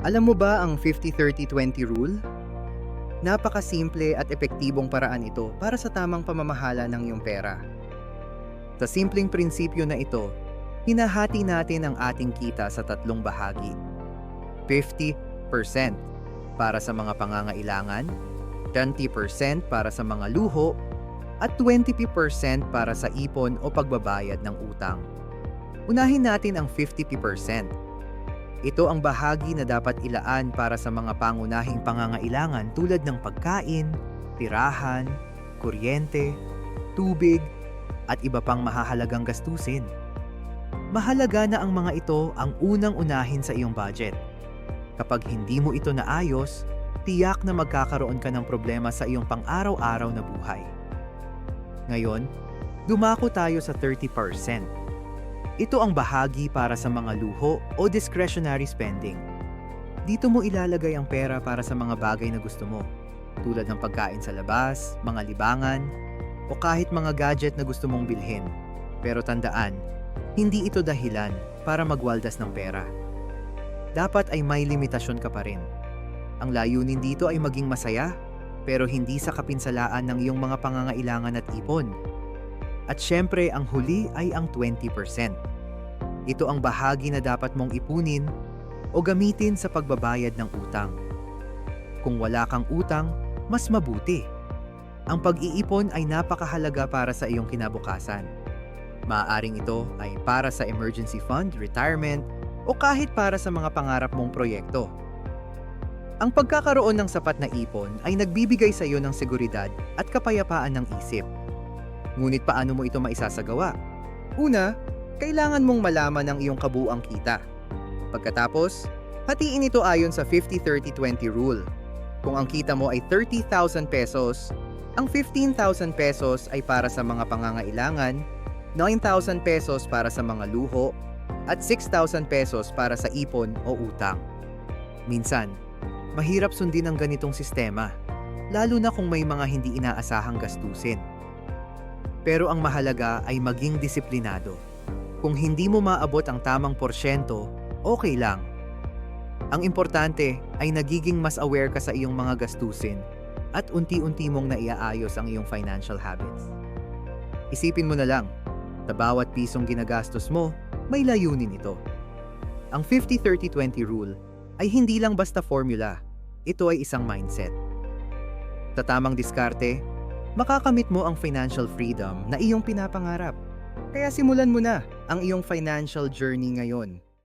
Alam mo ba ang 50-30-20 rule? Napakasimple at epektibong paraan ito para sa tamang pamamahala ng iyong pera. Sa simpleng prinsipyo na ito, hinahati natin ang ating kita sa tatlong bahagi. 50% para sa mga pangangailangan, 20% para sa mga luho, at 20% para sa ipon o pagbabayad ng utang. Unahin natin ang 50%. Ito ang bahagi na dapat ilaan para sa mga pangunahing pangangailangan tulad ng pagkain, tirahan, kuryente, tubig, at iba pang mahahalagang gastusin. Mahalaga na ang mga ito ang unang unahin sa iyong budget. Kapag hindi mo ito naayos, tiyak na magkakaroon ka ng problema sa iyong pang-araw-araw na buhay. Ngayon, dumako tayo sa 30%. Ito ang bahagi para sa mga luho o discretionary spending. Dito mo ilalagay ang pera para sa mga bagay na gusto mo, tulad ng pagkain sa labas, mga libangan, o kahit mga gadget na gusto mong bilhin. Pero tandaan, hindi ito dahilan para magwaldas ng pera. Dapat ay may limitasyon ka pa rin. Ang layunin dito ay maging masaya, pero hindi sa kapinsalaan ng iyong mga pangangailangan at ipon. At syempre, ang huli ay ang 20%. Ito ang bahagi na dapat mong ipunin o gamitin sa pagbabayad ng utang. Kung wala kang utang, mas mabuti. Ang pag-iipon ay napakahalaga para sa iyong kinabukasan. Maaaring ito ay para sa emergency fund, retirement, o kahit para sa mga pangarap mong proyekto. Ang pagkakaroon ng sapat na ipon ay nagbibigay sa iyo ng seguridad at kapayapaan ng isip. Ngunit paano mo ito maisasagawa? Una, kailangan mong malaman ang iyong kabuuang kita. Pagkatapos, hatiin ito ayon sa 50-30-20 rule. Kung ang kita mo ay 30,000 pesos, ang 15,000 pesos ay para sa mga pangangailangan, 9,000 pesos para sa mga luho, at 6,000 pesos para sa ipon o utang. Minsan, mahirap sundin ang ganitong sistema, lalo na kung may mga hindi inaasahang gastusin. Pero ang mahalaga ay maging disiplinado. Kung hindi mo maabot ang tamang porsyento, okay lang. Ang importante ay nagiging mas aware ka sa iyong mga gastusin at unti-unti mong naiaayos ang iyong financial habits. Isipin mo na lang, sa bawat pisong ginagastos mo, may layunin ito. Ang 50-30-20 rule ay hindi lang basta formula, ito ay isang mindset. Sa tamang diskarte, makakamit mo ang financial freedom na iyong pinapangarap. Kaya simulan mo na ang iyong financial journey ngayon.